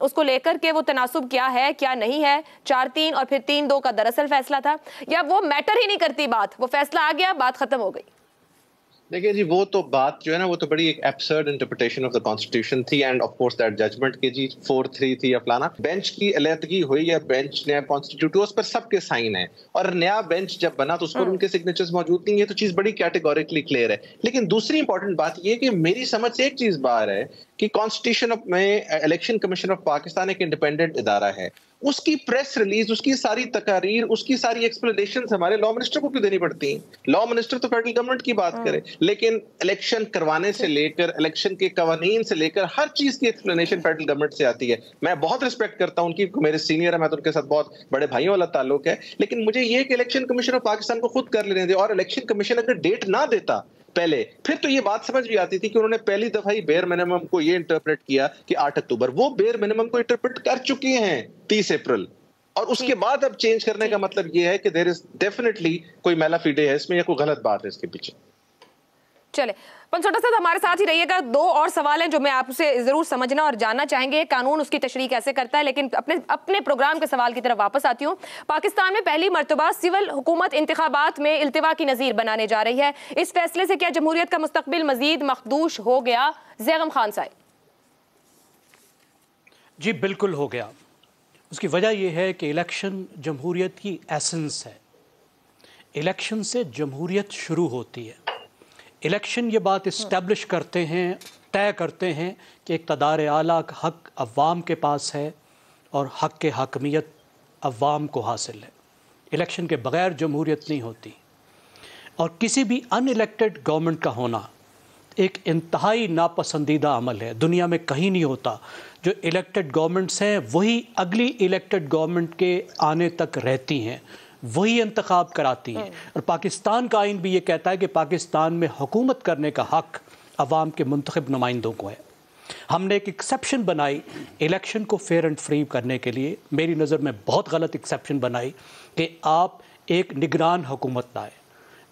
اس کو لے کر کے وہ تناسب کیا ہے کیا نہیں ہے, 4-3 اور پھر 3-2 کا دراصل فیصلہ تھا, یا وہ میٹر ہی نہیں کرتی بات, وہ فیصلہ آ گیا, بات ختم ہو گئی؟ دیکھیے جی, وہ تو بات جو ہے نا, وہ تو بڑی ایک absurd interpretation of the constitution تھی, and of course that judgement کے جی 4-3 تھی یا فلانا. بینچ کی علیحدگی ہوئی یا بینچ نیا کانسٹیٹیوٹ ہوا, اس پر سب کے سائن ہیں, اور نیا بینچ جب بنا تو اس پر ان کے سگنیچرز موجود نہیں ہے, تو چیز بڑی کیٹیگوریکلی کلیئر ہے. لیکن دوسری امپورٹنٹ بات یہ ہے کہ میری سمجھ سے ایک چیز باہر ہے کہ کانسٹیٹیوشن میں الیکشن کمیشن آف پاکستان ایک انڈیپینڈنٹ ادارہ ہے, اس کی پریس ریلیز, اس کی ساری تقاریر, اس کی ساری ایکسپلینیشنز ہمارے لا منسٹر کو کیوں دینی پڑتی ہیں؟ لا منسٹر تو فیڈرل گورنمنٹ کی بات کرے, لیکن الیکشن کروانے سے لے کر الیکشن کے قوانین سے لے کر ہر چیز کی ایکسپلینیشن فیڈرل گورنمنٹ سے آتی ہے. میں بہت رسپیکٹ کرتا ہوں ان کی, میرے سینئر ہے, میں تو ان کے ساتھ بہت بڑے بھائیوں والا تعلق ہے, لیکن مجھے یہ کہ الیکشن کمیشن آف پاکستان کو خود کر لینے دے, اور الیکشن کمیشن اگر ڈیٹ نہ دیتا پہلے, پھر تو یہ بات سمجھ بھی آتی تھی کہ انہوں نے پہلی دفعہ ہی بیئر منیمم کو یہ انٹرپریٹ کیا کہ 8 اکتوبر, وہ بیئر منیمم کو انٹرپریٹ کر چکے ہیں 30 اپریل, اور اس کے بعد اب چینج کرنے کا مطلب یہ ہے کہ دیر از ڈیفینیٹلی کوئی میلا فیڈے ہے اس میں, یا کوئی غلط بات ہے اس کے پیچھے. چلے پنسوٹا صاحب ہمارے ساتھ ہی رہیے گا. 2 اور سوال ہیں جو میں آپ سے ضرور سمجھنا اور جاننا چاہیں گے, قانون اس کی تشریح کیسے کرتا ہے, لیکن اپنے پروگرام کے سوال کی طرف واپس آتی ہوں. پاکستان میں پہلی مرتبہ سول حکومت انتخابات میں التوا کی نظیر بنانے جا رہی ہے, اس فیصلے سے کیا جمہوریت کا مستقبل مزید مخدوش ہو گیا؟ زیغم خان صاحب. جی بالکل ہو گیا. اس کی وجہ یہ ہے کہ الیکشن جمہوریت کی ایسنس ہے. الیکشن سے جمہوریت شروع ہوتی ہے. الیکشن یہ بات اسٹیبلش کرتے ہیں, طے کرتے ہیں کہ اقتدار اعلیٰ کا حق عوام کے پاس ہے اور حق کے حاکمیت عوام کو حاصل ہے. الیکشن کے بغیر جمہوریت نہیں ہوتی, اور کسی بھی ان الیکٹڈ گورنمنٹ کا ہونا ایک انتہائی ناپسندیدہ عمل ہے. دنیا میں کہیں نہیں ہوتا. جو الیکٹڈ گورنمنٹس ہیں وہی اگلی الیکٹڈ گورنمنٹ کے آنے تک رہتی ہیں, وہی انتخاب کراتی ہیں, اور پاکستان کا آئین بھی یہ کہتا ہے کہ پاکستان میں حکومت کرنے کا حق عوام کے منتخب نمائندوں کو ہے. ہم نے ایک ایکسیپشن بنائی الیکشن کو فیئر اینڈ فری کرنے کے لیے, میری نظر میں بہت غلط ایکسیپشن بنائی, کہ آپ ایک نگران حکومت لائے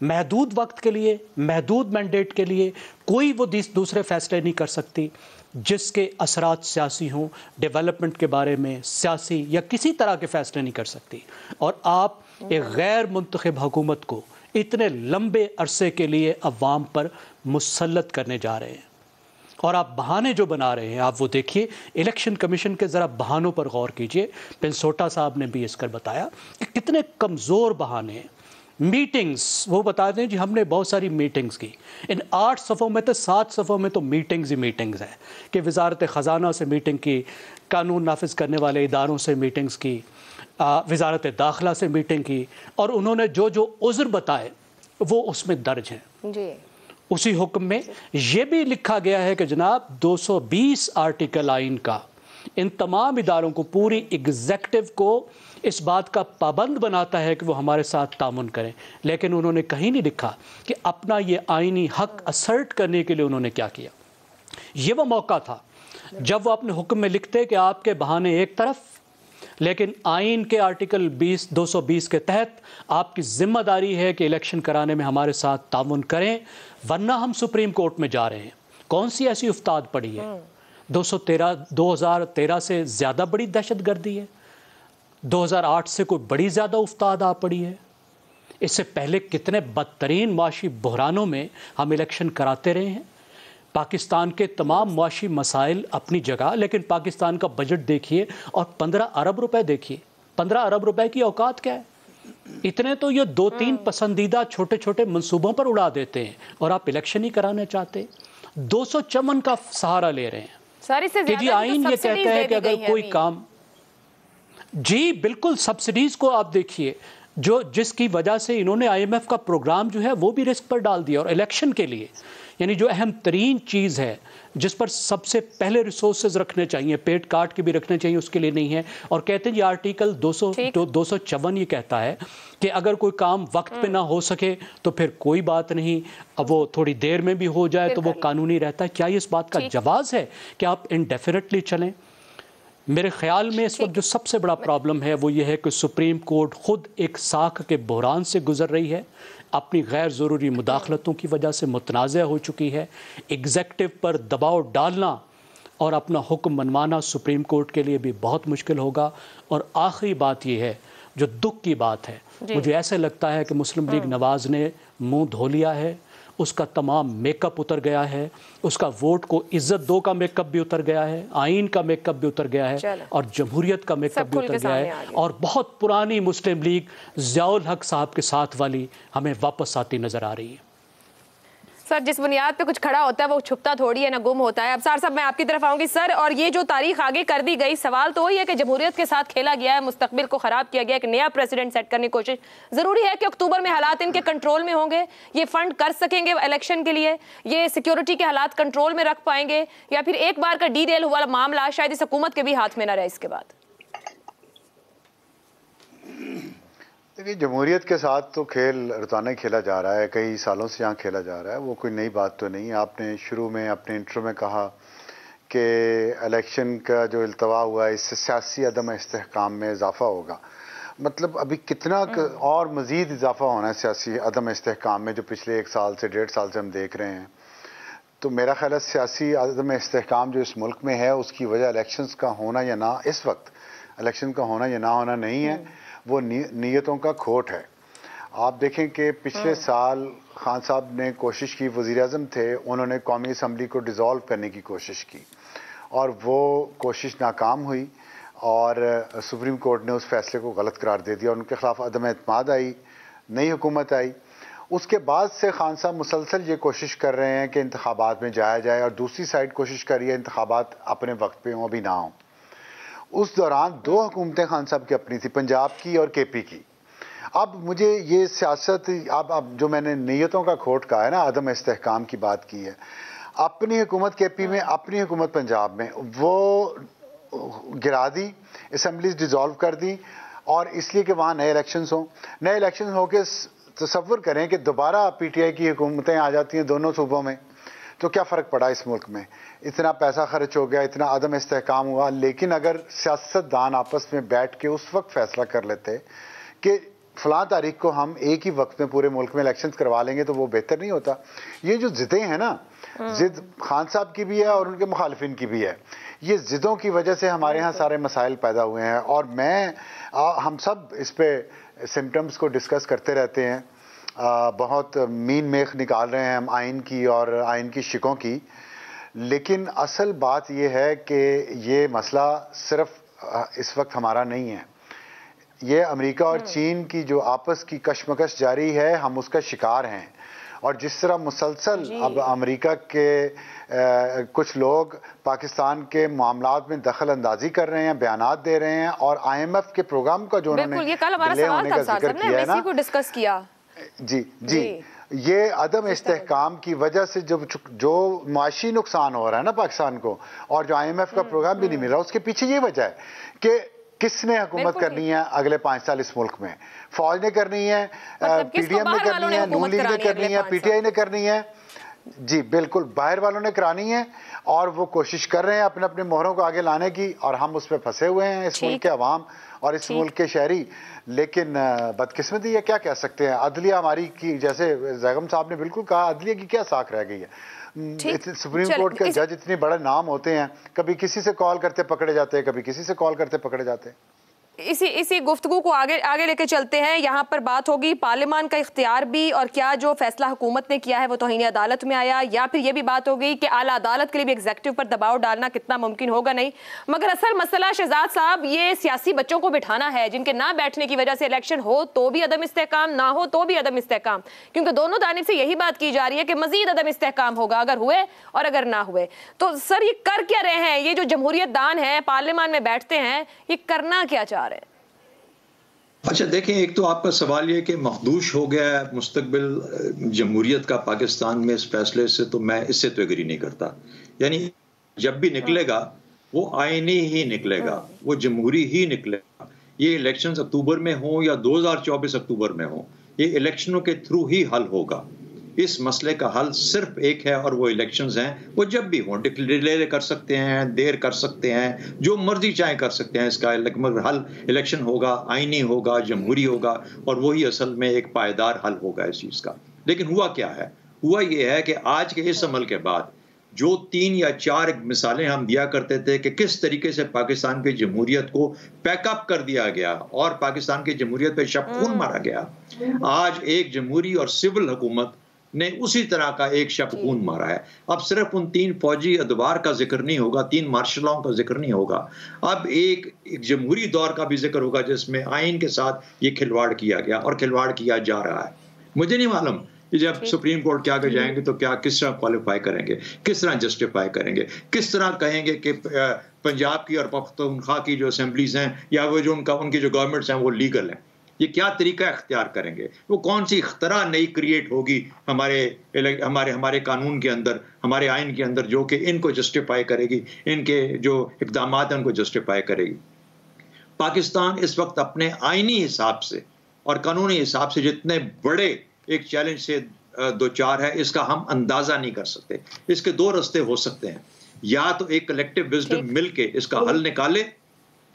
محدود وقت کے لیے, محدود مینڈیٹ کے لیے. کوئی وہ دوسرے فیصلے نہیں کر سکتی جس کے اثرات سیاسی ہوں, ڈیولپمنٹ کے بارے میں سیاسی یا کسی طرح کے فیصلے نہیں کر سکتی. اور آپ ایک غیر منتخب حکومت کو اتنے لمبے عرصے کے لیے عوام پر مسلط کرنے جا رہے ہیں, اور آپ بہانے جو بنا رہے ہیں آپ وہ دیکھیے. الیکشن کمیشن کے ذرا بہانوں پر غور کیجئے. پنسوٹا صاحب نے بھی اس کر بتایا کہ کتنے کمزور بہانے ہیں. میٹنگز, وہ بتاتے ہیں جی ہم نے بہت ساری میٹنگز کی, ان 8 صفوں میں تو 7 صفوں میں تو میٹنگز ہی میٹنگز ہیں, کہ وزارت خزانہ سے میٹنگ کی, قانون نافذ کرنے والے اداروں سے میٹنگز کی, وزارت داخلہ سے میٹنگ کی, اور انہوں نے جو جو عذر بتائے وہ اس میں درج ہیں. جی اسی حکم میں یہ بھی لکھا گیا ہے کہ جناب 220 آرٹیکل آئین کا ان تمام اداروں کو, پوری ایگزیکٹو کو اس بات کا پابند بناتا ہے کہ وہ ہمارے ساتھ تعاون کریں. لیکن انہوں نے کہیں نہیں لکھا کہ اپنا یہ آئینی حق اسرٹ کرنے کے لیے انہوں نے کیا کیا. یہ وہ موقع تھا جب وہ اپنے حکم میں لکھتے کہ آپ کے بہانے ایک طرف, لیکن آئین کے آرٹیکل 220 کے تحت آپ کی ذمہ داری ہے کہ الیکشن کرانے میں ہمارے ساتھ تعاون کریں, ورنہ ہم سپریم کورٹ میں جا رہے ہیں. کون سی ایسی افتاد پڑی ہے؟ 2013 سے زیادہ بڑی دہشت گردی ہے, 2008 سے کوئی بڑی زیادہ افتاد آ پڑی ہے. اس سے پہلے کتنے بدترین معاشی بحرانوں میں ہم الیکشن کراتے رہے ہیں. پاکستان کے تمام معاشی مسائل اپنی جگہ, لیکن پاکستان کا بجٹ دیکھیے اور 15 ارب روپے دیکھیے. 15 ارب روپے کی اوقات کیا ہے؟ اتنے تو یہ 2-3 پسندیدہ چھوٹے چھوٹے منصوبوں پر اڑا دیتے ہیں, اور آپ الیکشن ہی کرانے چاہتے. 254 کا سہارا لے رہے ہیں. کہ جی آئین یہ کہتا ہے کہ اگر کوئی کام, جی بالکل سبسڈیز کو آپ دیکھیے, جس کی وجہ سے انہوں نے IMF کا پروگرام جو ہے وہ بھی رسک پر ڈال دیا. اور الیکشن کے لیے یعنی جو اہم ترین چیز ہے جس پر سب سے پہلے ریسورسز رکھنے چاہیے, پیٹ کاٹ کے بھی رکھنے چاہیے, اس کے لیے نہیں ہے. اور کہتے ہیں یہ آرٹیکل 254 یہ کہتا ہے کہ اگر کوئی کام وقت پہ نہ ہو سکے تو پھر کوئی بات نہیں, اب وہ تھوڑی دیر میں بھی ہو جائے تو وہ قانونی رہتا ہے. کیا یہ اس بات کا جواز ہے کہ آپ انڈیفینیٹلی چلیں؟ میرے خیال میں اس وقت جو سب سے بڑا پرابلم ہے وہ یہ ہے کہ سپریم کورٹ خود ایک ساکھ کے بحران سے گزر رہی ہے, اپنی غیر ضروری مداخلتوں کی وجہ سے متنازع ہو چکی ہے. ایگزیکٹو پر دباؤ ڈالنا اور اپنا حکم منوانا سپریم کورٹ کے لیے بھی بہت مشکل ہوگا. اور آخری بات یہ ہے جو دکھ کی بات ہے, مجھے ایسے لگتا ہے کہ مسلم لیگ نواز نے منہ دھو لیا ہے, اس کا تمام میک اپ اتر گیا ہے, اس کا ووٹ کو عزت دو کا میک اپ بھی اتر گیا ہے, آئین کا میک اپ بھی اتر گیا ہے, اور جمہوریت کا میک اپ بھی اتر گیا ہے, اور بہت پرانی مسلم لیگ ضیاء الحق صاحب کے ساتھ والی ہمیں واپس آتی نظر آ رہی ہے. سر جس بنیاد پہ کچھ کھڑا ہوتا ہے وہ چھپتا تھوڑی ہے نہ گم ہوتا ہے. ابصار صاحب میں آپ کی طرف آؤں گی. سر اور یہ جو تاریخ آگے کر دی گئی, سوال تو وہی ہے کہ جمہوریت کے ساتھ کھیلا گیا ہے, مستقبل کو خراب کیا گیا, ایک نیا پریسیڈنٹ سیٹ کرنے کی کوشش. ضروری ہے کہ اکتوبر میں حالات ان کے کنٹرول میں ہوں گے, یہ فنڈ کر سکیں گے الیکشن کے لیے, یہ سیکیورٹی کے حالات کنٹرول میں رکھ پائیں گے, یا پھر ایک بار کا ڈی ریل ہوا معاملہ شاید اس حکومت کے بھی ہاتھ میں نہ رہے اس کے بعد؟ دیکھیے جمہوریت کے ساتھ تو کھیل روزانہ کھیلا جا رہا ہے, کئی سالوں سے یہاں کھیلا جا رہا ہے, وہ کوئی نئی بات تو نہیں. آپ نے شروع میں اپنے انٹرو میں کہا کہ الیکشن کا جو التوا ہوا ہے اس سے سیاسی عدم استحکام میں اضافہ ہوگا. مطلب ابھی کتنا اور مزید اضافہ ہونا ہے سیاسی عدم استحکام میں جو پچھلے 1 سال سے 1.5 سال سے ہم دیکھ رہے ہیں. تو میرا خیال ہے سیاسی عدم استحکام جو اس ملک میں ہے اس کی وجہ الیکشنز کا ہونا یا نہ, اس وقت الیکشن کا ہونا یا نہ ہونا نہیں ہے, وہ نیتوں کا کھوٹ ہے. آپ دیکھیں کہ پچھلے سال خان صاحب نے کوشش کی, وزیر اعظم تھے, انہوں نے قومی اسمبلی کو ڈیزالو کرنے کی کوشش کی اور وہ کوشش ناکام ہوئی, اور سپریم کورٹ نے اس فیصلے کو غلط قرار دے دیا اور ان کے خلاف عدم اعتماد آئی, نئی حکومت آئی. اس کے بعد سے خان صاحب مسلسل یہ کوشش کر رہے ہیں کہ انتخابات میں جایا جائے, اور دوسری سائڈ کوشش کر رہی ہے انتخابات اپنے وقت پہ ہوں ابھی نہ ہوں. اس دوران 2 حکومتیں خان صاحب کی اپنی تھی, پنجاب کی اور کے پی کی. اب مجھے یہ سیاست, اب جو میں نے نیتوں کا کھوٹ کہا ہے نا, عدم استحکام کی بات کی ہے, اپنی حکومت کے پی میں, اپنی حکومت پنجاب میں وہ گرا دی, اسمبلیز ڈیزالو کر دی, اور اس لیے کہ وہاں نئے الیکشنز ہوں. نئے الیکشنز ہو کے تصور کریں کہ دوبارہ پی ٹی آئی کی حکومتیں آ جاتی ہیں دونوں صوبوں میں, تو کیا فرق پڑا اس ملک میں؟ اتنا پیسہ خرچ ہو گیا, اتنا عدم استحکام ہوا. لیکن اگر سیاستدان آپس میں بیٹھ کے اس وقت فیصلہ کر لیتے کہ فلاں تاریخ کو ہم ایک ہی وقت میں پورے ملک میں الیکشنز کروا لیں گے, تو وہ بہتر نہیں ہوتا؟ یہ جو ضدیں ہیں نا, ضد خان صاحب کی بھی ہے اور ان کے مخالفین کی بھی ہے. یہ ضدوں کی وجہ سے ہمارے ہاں سارے مسائل پیدا ہوئے ہیں, اور ہم سب اس پہ سمٹمز کو ڈسکس کرتے رہتے ہیں, بہت مین میخ نکال رہے ہیں ہم آئین کی اور آئین کی شکوں کی. لیکن اصل بات یہ ہے کہ یہ مسئلہ صرف اس وقت ہمارا نہیں ہے, یہ امریکہ اور چین کی جو آپس کی کشمکش جاری ہے, ہم اس کا شکار ہیں. اور جس طرح مسلسل اب امریکہ کے کچھ لوگ پاکستان کے معاملات میں دخل اندازی کر رہے ہیں, بیانات دے رہے ہیں, اور آئی ایم ایف کے پروگرام کا جو انہوں نے ڈیلے ہونے کا ذکر کیا ہے نا, جی یہ عدم استحکام کی وجہ سے جو معاشی نقصان ہو رہا ہے نا پاکستان کو, اور جو آئی ایم ایف کا پروگرام بھی نہیں مل رہا, اس کے پیچھے یہ وجہ ہے کہ کس نے حکومت کرنی ہے اگلے 5 سال اس ملک میں؟ فوج نے کرنی ہے, پی ڈی ایم نے کرنی ہے, نون لیگ نے کرنی ہے, پی ٹی آئی نے کرنی ہے. جی بالکل, باہر والوں نے کرانی ہے, اور وہ کوشش کر رہے ہیں اپنے اپنے مہروں کو آگے لانے کی, اور ہم اس پہ پھنسے ہوئے ہیں, اس ملک کے عوام اور اس ملک کے شہری. لیکن بدقسمتی ہے, کیا کہہ سکتے ہیں, عدلیہ ہماری کی, جیسے زیغم صاحب نے بالکل کہا, عدلیہ کی کیا ساکھ رہ گئی ہے. سپریم کورٹ کے جج اتنے بڑے نام ہوتے ہیں, کبھی کسی سے کال کرتے پکڑے جاتے ہیں, کبھی کسی سے کال کرتے پکڑے جاتے ہیں. اسی گفتگو کو آگے لے کے چلتے ہیں. یہاں پر بات ہوگی پارلیمان کا اختیار بھی, اور کیا جو فیصلہ حکومت نے کیا ہے وہ توہین عدالت میں آیا, یا پھر یہ بھی بات ہوگی کہ اعلیٰ عدالت کے لیے بھی ایگزیکٹو پر دباؤ ڈالنا کتنا ممکن ہوگا نہیں. مگر اصل مسئلہ شہزاد صاحب یہ سیاسی بچوں کو بٹھانا ہے, جن کے نہ بیٹھنے کی وجہ سے الیکشن ہو تو بھی عدم استحکام, نہ ہو تو بھی عدم استحکام, کیونکہ دونوں جانب سے یہی بات کی جا رہی ہے کہ مزید عدم استحکام ہوگا اگر ہوئے اور اگر نہ ہوئے. تو سر یہ کر کیا رہے ہیں, یہ جو جمہوریت دان ہیں پارلیمان میں بیٹھتے ہیں, یہ کرنا کیا چاہ رہے ہیں؟ اچھا دیکھیں, ایک تو آپ کا سوال یہ کہ مخدوش ہو گیا ہے مستقبل جمہوریت کا پاکستان میں اس فیصلے سے, تو میں اس سے تو ایگری نہیں کرتا. یعنی جب بھی نکلے گا وہ آئینی ہی نکلے گا, وہ جمہوری ہی نکلے گا. یہ الیکشنز اکتوبر میں ہوں یا 2024 اکتوبر میں ہوں, یہ الیکشنوں کے تھرو ہی حل ہوگا. اس مسئلے کا حل صرف ایک ہے, اور وہ الیکشنز ہیں. وہ جب بھی ہوں, ڈیلے کر سکتے ہیں, دیر کر سکتے ہیں, جو مرضی چاہیں کر سکتے ہیں. اس کا حل الیکشن ہوگا, آئینی ہوگا, جمہوری ہوگا, اور وہی اصل میں ایک پائیدار حل ہوگا اس چیز کا. لیکن ہوا کیا ہے؟ ہوا یہ ہے کہ آج کے اس عمل کے بعد جو 3 یا 4 مثالیں ہم دیا کرتے تھے کہ کس طریقے سے پاکستان کی جمہوریت کو پیک اپ کر دیا گیا اور پاکستان کی جمہوریت پہ شب خون مارا گیا، آج ایک جمہوری اور سول حکومت نے اسی طرح کا ایک شب خون مارا ہے. اب صرف ان 3 فوجی ادوار کا ذکر نہیں ہوگا، 3 مارشلوں کا ذکر نہیں ہوگا، اب ایک جمہوری دور کا بھی ذکر ہوگا جس میں آئین کے ساتھ یہ کھلواڑ کیا گیا اور کھلواڑ کیا جا رہا ہے. مجھے نہیں معلوم جب سپریم کورٹ کے آگے جائیں گے تو کیا کس طرح کوالیفائی کریں گے، کس طرح جسٹیفائی کریں گے، کس طرح کہیں گے کہ پنجاب کی اور پختونخوا کی جو اسمبلیز ہیں یا وہ جو ان کی جو گورنمنٹس ہیں وہ لیگل ہیں. یہ کیا طریقہ اختیار کریں گے، وہ کون سی اختراع نئی کریٹ ہوگی ہمارے قانون کے اندر، ہمارے آئین کے اندر، جو کہ ان کو جسٹیفائی کرے گی، ان کے جو اقدامات ہیں ان کو جسٹیفائی کرے گی. پاکستان اس وقت اپنے آئینی حساب سے اور قانونی حساب سے جتنے بڑے ایک چیلنج سے دوچار ہے، اس کا ہم اندازہ نہیں کر سکتے. اس کے 2 رستے ہو سکتے ہیں، یا تو ایک کلیکٹیو وزڈم مل کے اس کا حل نکالے.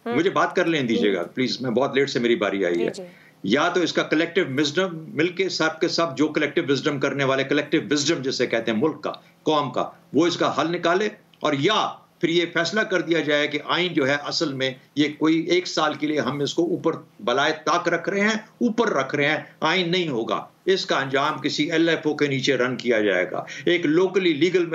مجھے بات کر لیں دیجیے گا پلیز، میں بہت لیٹ سے میری باری آئی ہے. یا تو اس کا کلیکٹیو وزڈم مل کے سب کے سب جو کلیکٹیو وزڈم کرنے والے، کلیکٹیو وزڈم جسے کہتے ہیں ملک کا، قوم کا، وہ اس کا حل نکالے، اور یا پھر یہ فیصلہ کر دیا جائے کہ آئین جو ہے اصل میں یہ کوئی 1 سال کے لیے ہم اس کو اوپر بلائے طاق رکھ رہے ہیں، اوپر رکھ رہے ہیں، آئین نہیں ہوگا، اس کا انجام کسی LFO کے نیچے رن کیا جائے گا، ایک لوکلی لیگل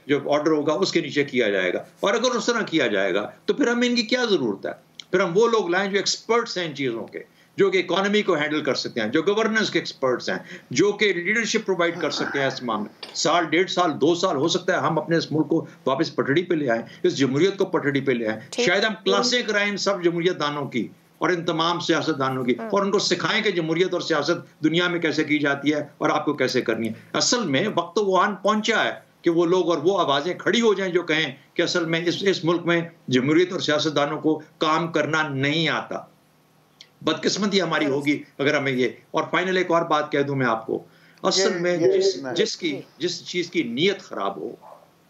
جو آرڈر ہوگا اس کے نیچے کیا جائے گا. اور اگر اس طرح کیا جائے گا تو پھر ہمیں ان کی کیا ضرورت ہے؟ پھر ہم وہ لوگ لائیں جو ایکسپرٹس ہیں ان چیزوں کے، جو کہ اکانومی کو ہینڈل کر سکتے ہیں، جو گورننس کے ایکسپرٹس ہیں، جو کہ لیڈرشپ پرووائڈ کر سکتے ہیں. اس معاملے 1 1.5 سال 2 سال ہو سکتا ہے ہم اپنے اس ملک کو واپس پٹڑی پہ لے آئیں، اس جمہوریت کو پٹڑی پہ لے آئیں. شاید ہم کلاسیں کرائیں ان سب جمہوریت دانوں کی اور ان تمام سیاست دانوں کی، اور ان کو سکھائیں کہ جمہوریت اور سیاست دنیا میں کیسے کی جاتی ہے اور آپ کو کیسے کرنی ہے. اصل میں وقت وہ آن پہنچا ہے کہ وہ لوگ اور وہ آوازیں کھڑی ہو جائیں جو کہیں کہ اصل میں اس ملک میں جمہوریت اور سیاست دانوں کو کام کرنا نہیں آتا. بدقسمتی ہماری ہوگی اگر ہمیں یہ. اور فائنل ایک اور بات کہہ دوں میں آپ کو، اصل میں جس چیز کی نیت خراب ہو،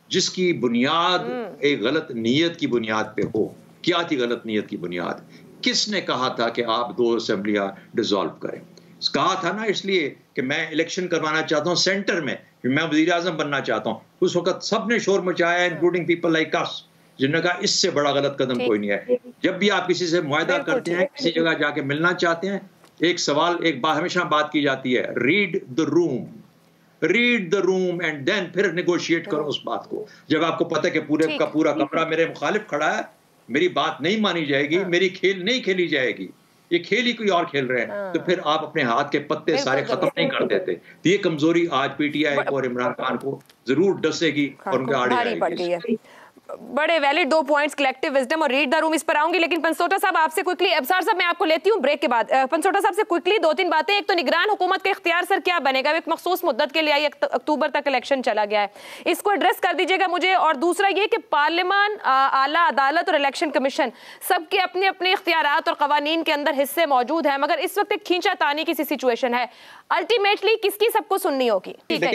جس کی بنیاد ایک غلط نیت کی بنیاد پہ ہو. کیا تھی غلط نیت کی بنیاد؟ کس نے کہا تھا کہ آپ 2 اسمبلیاں ڈیزالو کریں؟ کہا تھا نا اس لیے کہ میں الیکشن کروانا چاہتا ہوں سینٹر میں، میں وزیر اعظم بننا چاہتا ہوں. اس وقت سب نے شور مچایا، انکلوڈنگ پیپل لائک اس، جنہوں نے کہا اس سے بڑا غلط قدم کوئی نہیں ہے. جب بھی آپ کسی سے معاہدہ کرتے ہیں، کسی جگہ جا کے ملنا چاہتے ہیں، ایک سوال، ایک بات ہمیشہ بات کی جاتی ہے، read the room and then پھر نیگوشیٹ کرو اس بات کو. جب آپ کو پتہ ہے کہ پورے کا پورا کمرہ میرے مخالف کھڑا ہے، میری بات نہیں مانی جائے گی، میری کھیل نہیں کھیلی جائے گی، یہ کھیل ہی کوئی اور کھیل رہے ہیں، تو پھر آپ اپنے ہاتھ کے پتے سارے ختم نہیں کر دیتے. یہ کمزوری آج PTI کو اور عمران خان کو ضرور ڈسے گی اور ان کے آڑے آئے گی. بڑے ویلڈ 2 پوائنٹس، کلیکٹیو وزڈم اور ریڈ دا روم، اس پر آؤں گی. لیکن پنسوٹا صاحب آپ سے کوئکلی، ابصار صاحب میں آپ کو لیتی ہوں بریک کے بعد. پنسوٹا صاحب سے کوئکلی 2-3 باتیں. ایک تو نگران حکومت کا اختیار سر کیا بنے گا؟ ایک مخصوص مدت کے لیے آئی، اکتوبر تک الیکشن چلا گیا ہے، اس کو ایڈریس کر دیجیے گا مجھے. اور دوسرا یہ کہ پارلیمان، اعلیٰ عدالت اور الیکشن کمیشن سب کے اپنے اپنے اختیارات اور قوانین کے اندر حصے موجود ہیں، مگر اس وقت ایک کھینچا تانی کی سی سچویشن ہے. الٹیمیٹلی کس کی سب کو سننی ہوگی؟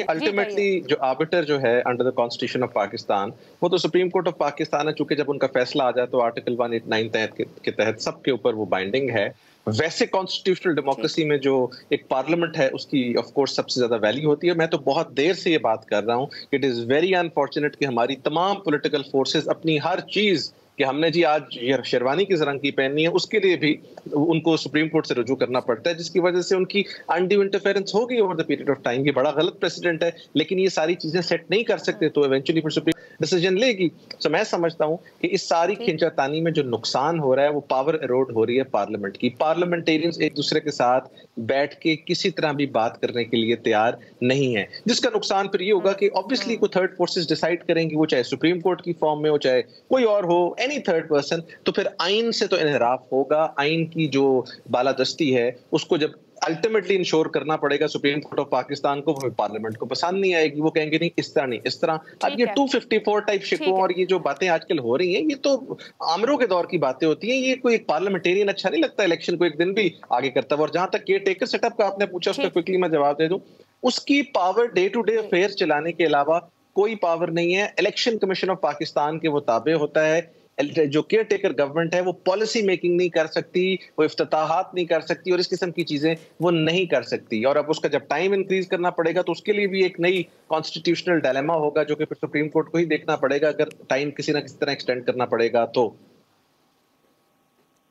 الٹیمیٹلی جو آربیٹر جو ہے under the constitution of Pakistan وہ تو سپریم کورٹ آف پاکستان ہے. چونکہ جب ان کا فیصلہ آ جائے تو آرٹیکل 189 کے تحت سب کے اوپر وہ بائنڈنگ ہے. ویسے کانسٹیٹیوشنل ڈیموکریسی میں جو ایک پارلیمنٹ ہے اس کی آف کورس سب سے زیادہ ویلیو ہوتی ہے. میں تو بہت دیر سے یہ بات کر رہا ہوں کہ اٹ از ویری انفارچونیٹ کہ ہماری تمام پولیٹیکل فورسز اپنی ہر چیز کہ ہم نے جی آج شیروانی کس رنگ کی پہننی ہے اس کے لیے بھی ان کو سپریم کورٹ سے رجوع کرنا پڑتا ہے، جس کی وجہ سے ان کی انڈیو انٹرفیرنس ہوگی over the period of time. یہ بڑا غلط پریسیڈنٹ ہے، لیکن یہ ساری چیزیں سیٹ نہیں کر سکتے تو ایونچولی پھر سپریم ڈیسیجن لے گی. سو میں سمجھتا ہوں کہ اس ساری کھینچا تانی میں جو نقصان ہو رہا ہے وہ پاور ایروڈ ہو رہی ہے پارلیمنٹ کی. پارلیمنٹیرینز ایک دوسرے کے ساتھ بیٹھ کے کسی طرح بھی بات کرنے کے لیے تیار نہیں ہے، جس کا نقصان پھر یہ ہوگا کہ obviously کوئی تھرڈ فورسز ڈیسائیڈ کریں گی، وہ چاہے سپریم کورٹ کی فارم میں ہو چاہے کوئی اور ہو، اینی تھرڈ پرسن، تو پھر آئین سے تو انحراف ہوگا. آئین کی جو بالادستی ہے اس کو جب الٹیمیٹلی انشور کرنا پڑے گا سپریم کورٹ آف پاکستان کو، وہ پارلیمنٹ کو پسند نہیں آئے گی. وہ کہیں گے نہیں اس طرح نہیں اس طرح. اب یہ 254 ٹائپ شکووں اور یہ جو باتیں آج کل ہو رہی ہیں یہ تو عامروں کے دور کی باتیں ہوتی ہیں. یہ کوئی ایک پارلیمنٹیرین اچھا نہیں لگتا الیکشن کو ایک دن بھی آگے کرتا ہے. اور جہاں تک کیئر ٹیکر سیٹ اپ کا آپ نے پوچھا اس کا کوئکلی میں جواب دے دوں. اس کی power day to day affair چلانے کے علاوہ کوئی پاور نہیں ہے. الیکشن کمیشن آف پاکستان کے وہ تابع ہوتا ہے. جو کیئر ٹیکر گورنمنٹ ہے وہ پالیسی میکنگ نہیں کر سکتی, وہ افتتاحات نہیں کر سکتی, اور اس قسم کی چیزیں وہ نہیں کر سکتی. اور اب اس کا جب ٹائم انکریز کرنا پڑے گا تو اس کے لیے بھی ایک نئی کانسٹیٹیوشنل ڈائلیما ہوگا, جو کہ پھر سپریم کورٹ کو ہی دیکھنا پڑے گا اگر ٹائم کسی نہ کسی طرح ایکسٹینڈ کرنا پڑے گا تو.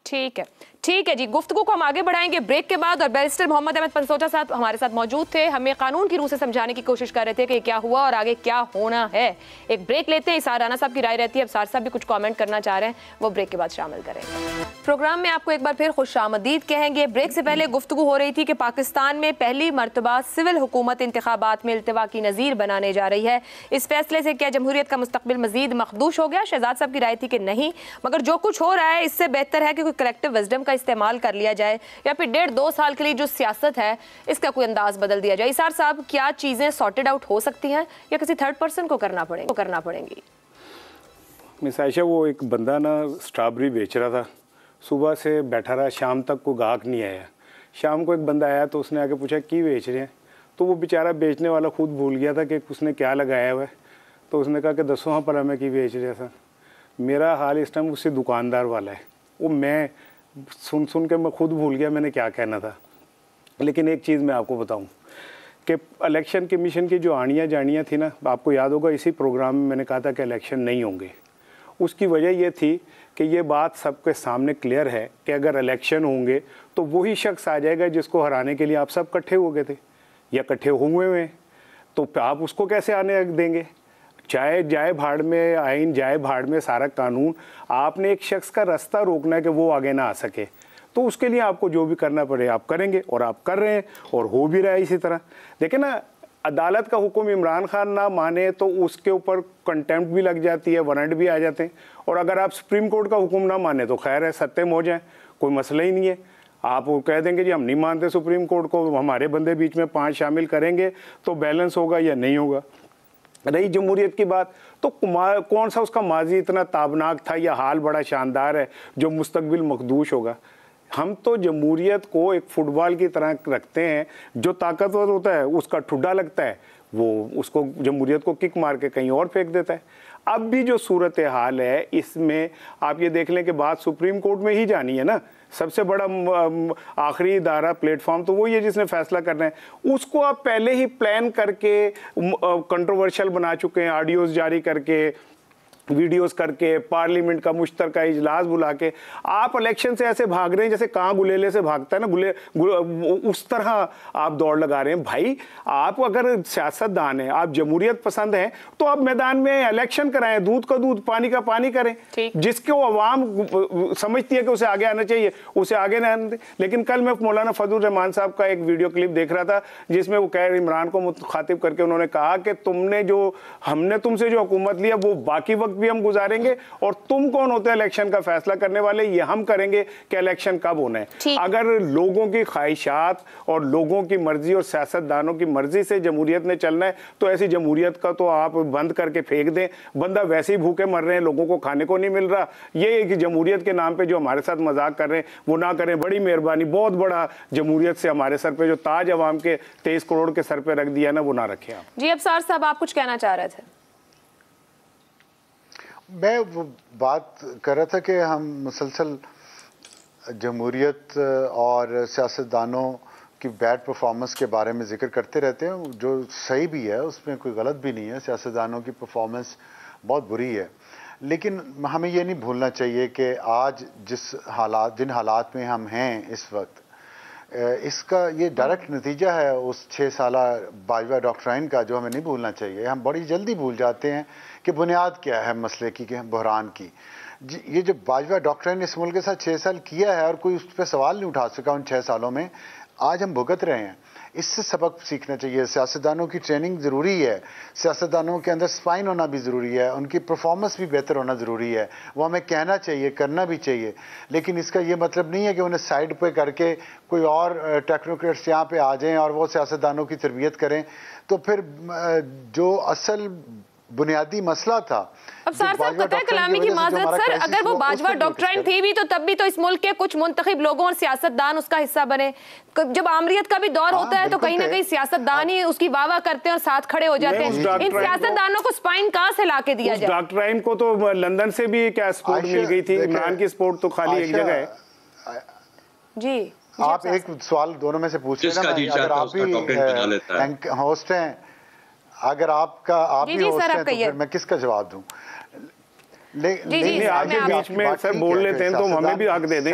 ٹھیک ہے جی, گفتگو کو ہم آگے بڑھائیں گے بریک کے بعد. اور بیرسٹر محمد احمد پنسوٹا صاحب ہمارے ساتھ موجود تھے, ہمیں قانون کی روح سے سمجھانے کی کوشش کر رہے تھے کہ کیا ہوا اور آگے کیا ہونا ہے. ایک بریک لیتے ہیں, اسار رانا صاحب کی رائے رہتی ہے, اب اسار صاحب بھی کچھ کامنٹ کرنا چاہ رہے ہیں, وہ بریک کے بعد شامل کریں گے. پروگرام میں آپ کو ایک بار پھر خوش آمدید کہیں گے. بریک سے پہلے گفتگو ہو رہی تھی کہ پاکستان میں پہلی مرتبہ سول حکومت انتخابات میں التوا کی نظیر بنانے جا رہی ہے. اس فیصلے سے کیا جمہوریت کا مستقبل مزید مخدوش ہو گیا؟ شہزاد صاحب کی رائے تھی کہ نہیں, مگر جو کچھ ہو رہا ہے اس سے بہتر ہے کہ کوئی کلیکٹیو وزڈم کا استعمال کر لیا جائے, یا پھر 1.5-2 سال کے لیے جو سیاست ہے اس کا کوئی انداز بدل دیا جائے. اسار صاحب, کیا چیزیں سارٹڈ آؤٹ ہو سکتی ہیں یا کسی تھرڈ پرسن کو کرنا پڑیں گی؟ مس عائشہ, وہ ایک بندہ نا اسٹرابری بیچ رہا تھا, صبح سے بیٹھا رہا, شام تک کوئی گاہک نہیں آیا. شام کو ایک بندہ آیا تو اس نے آ کے پوچھا کی بیچ رہے ہیں, تو وہ بیچارہ بیچنے والا خود بھول گیا تھا کہ اس نے کیا لگایا ہوا ہے. تو اس نے کہا کہ دسو ہاں پر ہمیں کی بیچ رہا تھا. میرا حال اس ٹائم اسی دکاندار والا ہے, وہ میں سن کے میں خود بھول گیا میں نے کیا کہنا تھا. لیکن ایک چیز میں آپ کو بتاؤں کہ الیکشن کمیشن کی جو آنیاں جانیاں تھیں نا, آپ کو یاد ہوگا اسی پروگرام میں نے کہا تھا کہ الیکشن نہیں ہوں گے. اس کی وجہ یہ تھی کہ یہ بات سب کے سامنے کلیئر ہے کہ اگر الیکشن ہوں گے تو وہی شخص آ جائے گا جس کو ہرانے کے لیے آپ سب کٹھے ہو گئے تھے یا کٹھے ہوئے ہیں, تو آپ اس کو کیسے آنے دیں گے؟ چاہے جائے بھاڑ میں آئین, جائے بھاڑ میں سارا قانون, آپ نے ایک شخص کا راستہ روکنا ہے کہ وہ آگے نہ آ سکے. تو اس کے لیے آپ کو جو بھی کرنا پڑے آپ کریں گے, اور آپ کر رہے ہیں اور ہو بھی رہا ہے اسی طرح. دیکھیں نا, عدالت کا حکم عمران خان نہ مانے تو اس کے اوپر کنٹیمپٹ بھی لگ جاتی ہے, وارنٹ بھی آ جاتے ہیں. اور اگر آپ سپریم کورٹ کا حکم نہ مانے تو خیر ہے, ستم ہو جائیں, کوئی مسئلہ ہی نہیں ہے. آپ کہہ دیں گے جی ہم نہیں مانتے سپریم کورٹ کو, ہمارے بندے بیچ میں 5 شامل کریں گے تو بیلنس ہوگا یا نہیں ہوگا. رہی جمہوریت کی بات, تو کون سا اس کا ماضی اتنا تابناک تھا یا حال بڑا شاندار ہے جو مستقبل مخدوش ہوگا. ہم تو جمہوریت کو ایک فٹ بال کی طرح رکھتے ہیں, جو طاقتور ہوتا ہے اس کا ٹھڈا لگتا ہے, وہ اس کو جمہوریت کو کک مار کے کہیں اور پھینک دیتا ہے. اب بھی جو صورتحال ہے اس میں آپ یہ دیکھ لیں کہ بات سپریم کورٹ میں ہی جانی ہے نا. سب سے بڑا آخری ادارہ پلیٹ فارم تو وہی ہے جس نے فیصلہ کرنا ہے. اس کو آپ پہلے ہی پلان کر کے کنٹروورشل بنا چکے ہیں, آڈیوز جاری کر کے, ویڈیوز کر کے, پارلیمنٹ کا مشترکہ اجلاس بلا کے. آپ الیکشن سے ایسے بھاگ رہے ہیں جیسے کہاں گلیلے سے بھاگتا ہے نا, اس طرح آپ دوڑ لگا رہے ہیں. بھائی آپ اگر سیاست دان ہیں, آپ جمہوریت پسند ہیں, تو آپ میدان میں الیکشن کرائیں, دودھ کا دودھ پانی کا پانی کریں. جس کو عوام سمجھتی ہے کہ اسے آگے آنا چاہیے اسے آگے نہ آنے دیں. لیکن کل میں مولانا فضل الرحمان صاحب کا ایک ویڈیو کلپ دیکھ رہا تھا جس میں وہ عمران کو مخاطب کر کے انہوں نے کہا کہ ہم نے تم سے جو حکومت لیا وہ باقی وقت بھی ہم گزاریں گے, اور تم کون ہوتے ہیں الیکشن کا فیصلہ کرنے والے, یہ ہم کریں گے کہ الیکشن کب ہونا ہے. اگر لوگوں کی خواہشات اور لوگوں کی مرضی اور سیاستدانوں کی مرضی سے جمہوریت نے چلنا ہے تو ایسی جمہوریت کا تو آپ بند کر کے پھینک دیں. بندہ ویسے ہی بھوکے مر رہے ہیں, لوگوں کو کھانے کو نہیں مل رہا, یہ جمہوریت کے نام پہ جو ہمارے ساتھ مذاق کر رہے ہیں وہ نہ کریں. بڑی مہربانی, بہت بڑا جمہوریت سے ہمارے سر پہ جو تاج عوام کے 23 کروڑ کے سر پہ رکھ دیا نا, وہ نہ رکھیں آپ. جی ابصار صاحب, آپ کچھ کہنا چاہ رہے تھے. میں وہ بات کر رہا تھا کہ ہم مسلسل جمہوریت اور سیاستدانوں کی بیڈ پرفارمنس کے بارے میں ذکر کرتے رہتے ہیں, جو صحیح بھی ہے, اس میں کوئی غلط بھی نہیں ہے. سیاستدانوں کی پرفارمنس بہت بری ہے, لیکن ہمیں یہ نہیں بھولنا چاہیے کہ آج جن حالات میں ہم ہیں اس وقت, اس کا یہ ڈائریکٹ نتیجہ ہے اس 6 سالہ باجوہ ڈاکٹرائن کا, جو ہمیں نہیں بھولنا چاہیے. ہم بڑی جلدی بھول جاتے ہیں کہ بنیاد کیا ہے مسئلے کی, بحران کی. یہ جو باجوہ ڈاکٹرائن اس ملک کے ساتھ 6 سال کیا ہے اور کوئی اس پہ سوال نہیں اٹھا سکا ان 6 سالوں میں, آج ہم بھگت رہے ہیں. اس سے سبق سیکھنا چاہیے. سیاستدانوں کی ٹریننگ ضروری ہے, سیاستدانوں کے اندر سپائن ہونا بھی ضروری ہے, ان کی پرفارمنس بھی بہتر ہونا ضروری ہے. وہ ہمیں کہنا چاہیے, کرنا بھی چاہیے, لیکن اس کا یہ مطلب نہیں ہے کہ انہیں سائڈ پہ کر کے کوئی اور ٹیکنوکریٹس یہاں پہ آ جائیں اور وہ سیاستدانوں کی تربیت کریں. تو پھر جو اصل بنیادی مسئلہ تھا. اب سر صاحب قطع کلامی کی معذرت سر، اگر وہ باجوہ ڈاکٹرائن تھی بھی تو تب بھی تو اس ملک کے کچھ منتخب لوگوں اور سیاستدان اس کا حصہ بنے. جب آمریت کا بھی دور ہوتا ہے تو کہیں نہ کہیں سیاستدان ہی اس کی واہ واہ کرتے ہیں اور ساتھ کھڑے ہو جاتے ہیں. ان سیاستدانوں کو سپائن کہاں سے لا کے دیا جائے؟ ڈاکٹرائن کو تو لندن سے بھی کیا سپورٹ مل گئی تھی، عمران کی سپورٹ تو خالی ایک جگہ ہے. جی آپ ایک سوال دونوں میں سے پوچھ رہے ہیں، اگر آپ بھی ہوسٹ ہیں، اگر آپ بھی ہوسٹ ہیں تو پھر میں کس کا جواب دوں؟ نہیں آگے بیچ میں سر بول لیتے ہیں تو ہمیں بھی حق دے دیں.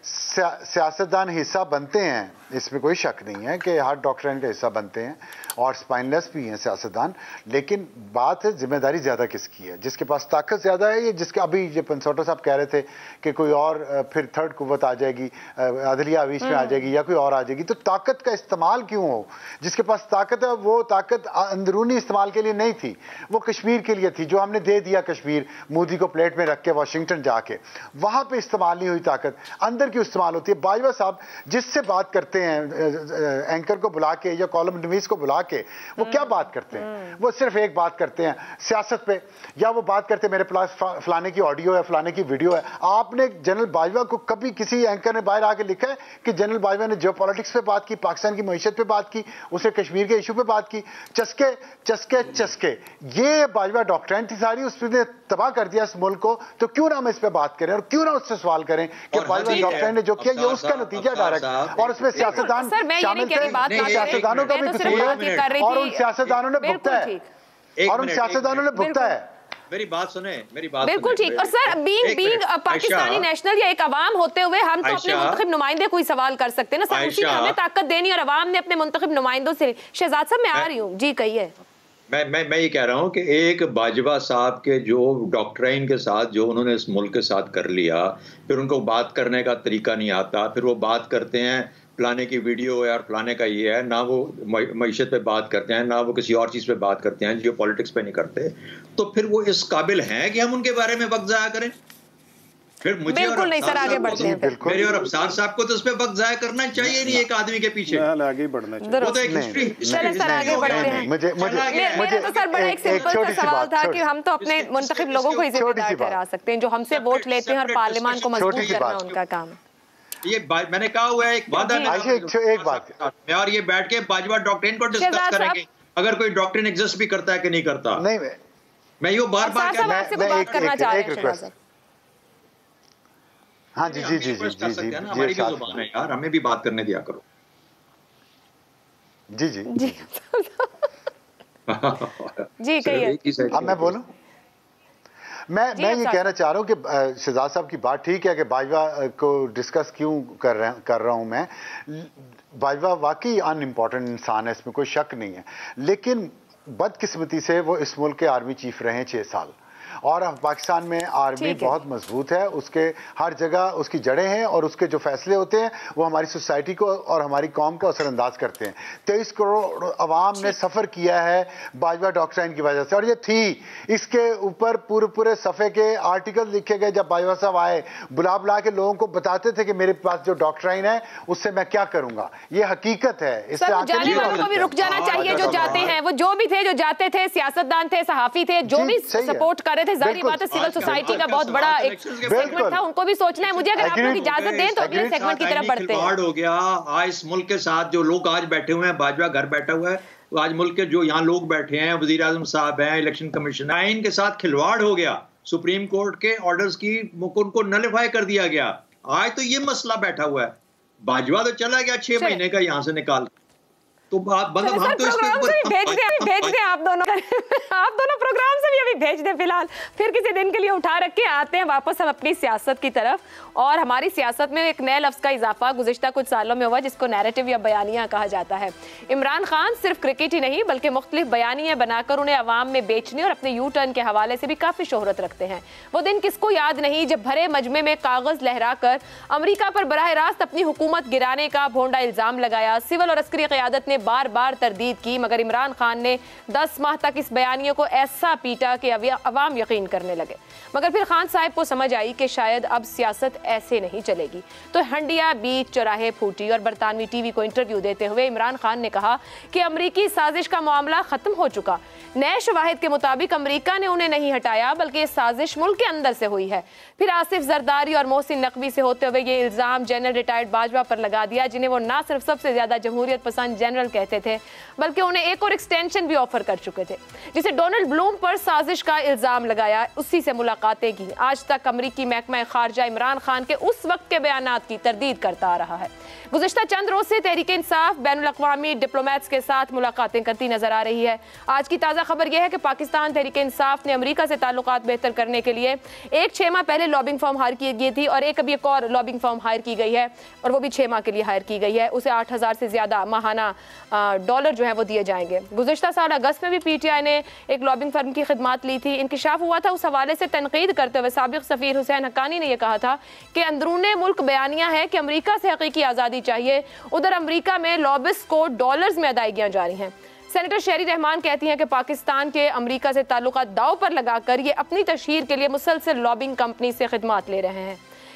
سیاستدان حصہ بنتے ہیں، اس میں کوئی شک نہیں ہے کہ ہر ڈاکٹرائن کا حصہ بنتے ہیں اور سپائن لیس بھی ہیں سیاستدان، لیکن بات ہے ذمہ داری زیادہ کس کی ہے؟ جس کے پاس طاقت زیادہ ہے، یا جس کے ابھی جو پنسوٹا صاحب کہہ رہے تھے کہ کوئی اور پھر تھرڈ قوت آ جائے گی، عدلیہ بیچ میں آ جائے گی یا کوئی اور آ جائے گی. تو طاقت کا استعمال کیوں ہو؟ جس کے پاس طاقت ہے وہ طاقت اندرونی استعمال کے لیے نہیں تھی، وہ کشمیر کے لیے تھی، جو ہم نے دے دیا کشمیر مودی کو پلیٹ میں رکھ کے واشنگٹن جا کے، وہاں پہ استعمال نہیں ہوئی طاقت، اندر کی استعمال ہوتی ہے. باجوہ صاحب جس سے بات کرتے ہیں اینکر کو بلا کے یا کالم نویس کو بلا کے، وہ کیا بات کرتے ہیں؟ وہ صرف ایک بات کرتے ہیں سیاست پہ، یا وہ بات کرتے ہیں میرے پاس فلانے کی آڈیو ہے، فلانے کی ویڈیو ہے. آپ نے جنرل باجوہ کو کبھی کسی اینکر نے باہر آ کے لکھا ہے کہ جنرل باجوہ نے جیو پالیٹکس پہ بات کی، پاکستان کی معیشت پہ بات کی، اسے کشمیر کے ایشو پہ بات کی؟ چسکے چسکے چسکے، یہ باجوہ ڈاکٹرائن تھی ساری، اس نے تباہ کر دیا اس ملک کو. تو کیوں نہ ہم اس پہ بات کریں اور کیوں نہ اس سے سوال کریں کہ باجوہ ڈاکٹرائن نے جو کیا یہ اس کا نتیجہ ڈائریکٹ، اور اس میں سیاستدان شامل تھے، سیاستدانوں کا بھی قصور ہے اور ان سیاستدانوں نے بھگتا ہے، اور ان سیاستدانوں نے بھگتا ہے. میری بات سنیں، میری بات بالکل ٹھیک. اور سر بینگ پاکستانی نیشنل یا ایک عوام ہوتے ہوئے ہم تو اپنے منتخب نمائندے کو ہی سوال کر سکتے ہیں نا سر، اسی نے ہمیں طاقت دینی اور عوام نے اپنے منتخب نمائندوں سے. شہزاد صاحب میں آ رہی ہوں، جی کہیے. میں یہ کہہ رہا ہوں کہ ایک باجوہ صاحب کے جو ڈاکٹرائن کے ساتھ جو انہوں نے اس ملک کے ساتھ کر لیا، پھر ان کو بات کرنے کا طریقہ نہیں آتا، پھر وہ بات کرتے ہیں فلانے کی ویڈیو ہے اور فلانے کا یہ ہے، نہ وہ معیشت پہ بات کرتے ہیں، نہ وہ کسی اور چیز پہ بات کرتے ہیں، جیو پالیٹکس پہ نہیں کرتے. تو پھر وہ اس قابل ہیں کہ ہم ان کے بارے میں وقت ضائع کریں؟ پھر مجھے بالکل نہیں سر، آگے بڑھتے ہیں. میرے اور افسار صاحب کو تو اس پہ وقت ضائع کرنا چاہیے نہیں ایک آدمی کے پیچھے، آگے بڑھنا چاہیے. وہ تو ایک ہسٹری. چلے سر آگے بڑھتے ہیں. میرا تو سر بڑا ایک سمپل سا سوال تھا کہ ہم تو اپنے منتخب لوگوں کو ہی ذمہ دار ٹھہرا سکتے ہیں جو ہم سے ووٹ لیتے ہیں، اور پارلیمان کو مضبوط کرنا ان کا کام ہے. یہ میں نے کہا ہوا ہے ایک وعدہ، ایک بات میں اور یہ بیٹھ کے باجوہ ڈاکٹرین کو ڈسکس کریں گے اگر کوئی ڈاکٹرین ایگزسٹ بھی کرتا ہے کہ نہیں کرتا. نہیں میں یہ بار بار بات کرنا چاہ رہے ہیں. ہاں جی جی جی جی جی ہماری بھی زبان ہے یار، ہمیں بھی بات کرنے دیا کرو. جی جی جی کہیے. اب میں بولوں، میں یہ کہنا چاہ رہا ہوں کہ شہزاد صاحب کی بات ٹھیک ہے کہ باجوہ کو ڈسکس کیوں کر رہا ہوں میں. باجوہ واقعی ان امپورٹنٹ انسان ہے، اس میں کوئی شک نہیں ہے، لیکن بدقسمتی سے وہ اس ملک کے آرمی چیف رہے 6 سال، اور پاکستان میں آرمی بہت مضبوط ہے، اس کے ہر جگہ اس کی جڑیں ہیں، اور اس کے جو فیصلے ہوتے ہیں وہ ہماری سوسائٹی کو اور ہماری قوم کو اثر انداز کرتے ہیں. 23 کروڑ عوام نے سفر کیا ہے باجوہ ڈاکٹرائن کی وجہ سے، اور یہ تھی اس کے اوپر پورے صفحے کے آرٹیکل لکھے گئے. جب باجوہ صاحب آئے بلا کے لوگوں کو بتاتے تھے کہ میرے پاس جو ڈاکٹرائن ہے اس سے میں کیا کروں گا. یہ حقیقت ہے. اس سے جانے والوں کو بھی رک جانا چاہیے جو جاتے ہیں، وہ جو بھی تھے، جو جاتے تھے، سیاستدان تھے، صحافی تھے، جو بھی سپورٹ کر رہے تھے، ظاہری بات ہے سول سوسائٹی کا بہت بڑا ایک سیگمنٹ تھا، ان کو بھی سوچنا ہے. مجھے اگر آپ لوگ اجازت دیں تو اگلے سیگمنٹ کی طرف بڑھتے ہیں. ہو گیا آج اس ملک کے ساتھ جو لوگ آج بیٹھے ہوئے ہیں، باجوہ گھر بیٹھا ہوا ہے، آج ملک کے جو یہاں لوگ بیٹھے ہیں، وزیر اعظم صاحب ہیں، الیکشن کمیشن ہے، ان کے ساتھ کھلواڑ ہو گیا. سپریم کورٹ کے آرڈرز کی ان کو نلیفائی کر دیا گیا. آج تو یہ مسئلہ بیٹھا ہوا ہے. باجوہ تو چلا گیا 6 مہینے کا یہاں سے نکال. تو مطلب ہم تو اس کے اوپر بھیج دیں آپ دونوں پروگرام سے بھی ابھی بھیج دیں فی الحال، پھر کسی دن کے لیے اٹھا رکھ کے آتے ہیں واپس ہم اپنی سیاست کی طرف. اور ہماری سیاست میں ایک نئے لفظ کا اضافہ گزشتہ کچھ سالوں میں ہوا جس کو نیریٹو یا بیانیہ کہا جاتا ہے. عمران خان صرف کرکٹ ہی نہیں بلکہ مختلف بیانیے بنا کر انہیں عوام میں بیچنے اور اپنے یو ٹرن کے حوالے سے بھی کافی شہرت رکھتے ہیں. وہ دن کس کو یاد نہیں جب بھرے مجمع میں کاغذ لہرا کر امریکہ پر براہ راست اپنی حکومت گرانے کا بھونڈا الزام لگایا. سول اور عسکری قیادت نے بار بار تردید کی، مگر عمران خان نے 10 ماہ تک اس بیانیے کو ایسا پیٹا کہ عوام یقین کرنے لگے، مگر پھر خان صاحب کو سمجھ آئی کہ شاید اب سیاست ایسے نہیں چلے گی، تو ہنڈیا بیچ چوراہے پھوٹی اور برطانوی ٹی وی کو انٹرویو دیتے ہوئے عمران خان نے کہا کہ امریکی سازش کا معاملہ ختم ہو چکا، نئے شواہد کے مطابق امریکہ نے انہیں نہیں ہٹایا بلکہ یہ سازش ملک کے اندر سے ہوئی ہے۔ پھر آصف زرداری اور محسن نقوی سے ہوتے ہوئے یہ الزام جنرل ریٹائرڈ باجوہ پر لگا دیا، جنہیں وہ نہ صرف سب سے زیادہ جمہوریت پسند جنرل کہتے تھے بلکہ انہیں ایک اور ایکسٹینشن بھی آفر کر چکے تھے، جسے ڈونلڈ بلوم پر سازش کا الزام لگایا، اسی سے ملاقاتیں کی۔ آج تک امریکی محکمہ خارجہ عمران خان کے اس وقت کے بیانات کی تردید کرتا آ رہا ہے۔ گزشتہ چند روز سے تحریک انصاف بین الاقوامی ڈپلومیٹس کے ساتھ ملاقاتیں کرتی نظر آ رہی ہے۔ آج کی تازہ خبر یہ ہے کہ پاکستان تحریک انصاف نے امریکہ سے تعلقات بہتر کرنے کے لیے ایک 6 ماہ پہلے لابنگ فرم ہائر کی گئی تھی، اور ایک ابھی ایک اور لابنگ فرم ہائر کی گئی ہے، اور وہ بھی 6 ماہ کے لیے ہائر کی گئی ہے۔ اسے 8,000 سے زیادہ ماہانہ ڈالر جو ہیں وہ دیے جائیں گے۔ گزشتہ سال اگست میں بھی پی ٹی آئی نے ایک لابنگ فرم کی خدمات لی تھی، انکشاف ہوا تھا، اس حوالے سے تنقید کرتے ہوئے سابق سفیر حسین حقانی نے یہ کہا تھا کہ اندرون ملک بیانیہ ہے کہ امریکہ سے حقیقی آزادی چاہیے، ادھر امریکہ میں لابسٹ کو ڈالرز میں ادائیگیاں جاری ہیں۔ سینیٹر شہری رحمان کہتی ہیں کہ پاکستان کے امریکہ سے تعلقات داؤ پر لگا کر یہ اپنی تشہیر کے لیے مسلسل لابنگ کمپنی سے خدمات لے رہے ہیں۔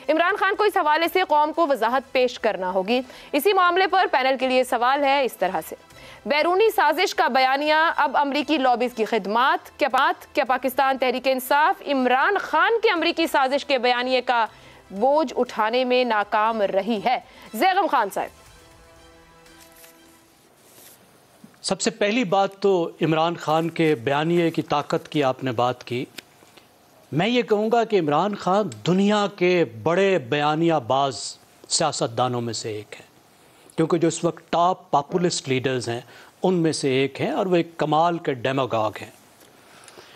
عمران خان کو اس حوالے سے قوم کو وضاحت پیش کرنا ہوگی۔ اسی معاملے پر پینل کے لیے سوال ہے اس طرح سے: بیرونی سازش کا بیانیہ اب امریکی لابیز کی خدمات، کیا پاکستان تحریک انصاف عمران خان کے امریکی سازش کے بیانیے کا بوجھ اٹھانے میں ناکام رہی ہے؟ زیغم خان صاحب۔ سب سے پہلی بات تو عمران خان کے بیانیے کی طاقت کی آپ نے بات کی۔ میں یہ کہوں گا کہ عمران خان دنیا کے بڑے بیانیہ باز سیاستدانوں میں سے ایک ہیں، کیونکہ جو اس وقت ٹاپ پاپولسٹ لیڈرز ہیں ان میں سے ایک ہیں، اور وہ ایک کمال کے ڈیموگاگ ہیں۔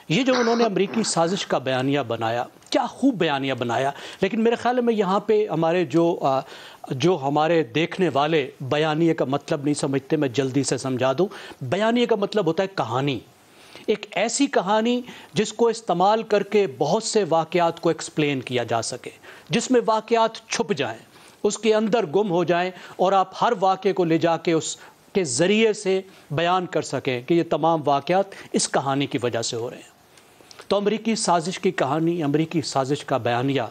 یہ جو انہوں نے امریکی سازش کا بیانیہ بنایا، کیا خوب بیانیہ بنایا، لیکن میرے خیال میں یہاں پہ ہمارے جو ہمارے دیکھنے والے بیانیے کا مطلب نہیں سمجھتے، میں جلدی سے سمجھا دوں۔ بیانیے کا مطلب ہوتا ہے کہانی، ایک ایسی کہانی جس کو استعمال کر کے بہت سے واقعات کو ایکسپلین کیا جا سکے، جس میں واقعات چھپ جائیں، اس کے اندر گم ہو جائیں، اور آپ ہر واقعے کو لے جا کے اس کے ذریعے سے بیان کر سکیں کہ یہ تمام واقعات اس کہانی کی وجہ سے ہو رہے ہیں۔ تو امریکی سازش کی کہانی، امریکی سازش کا بیانیہ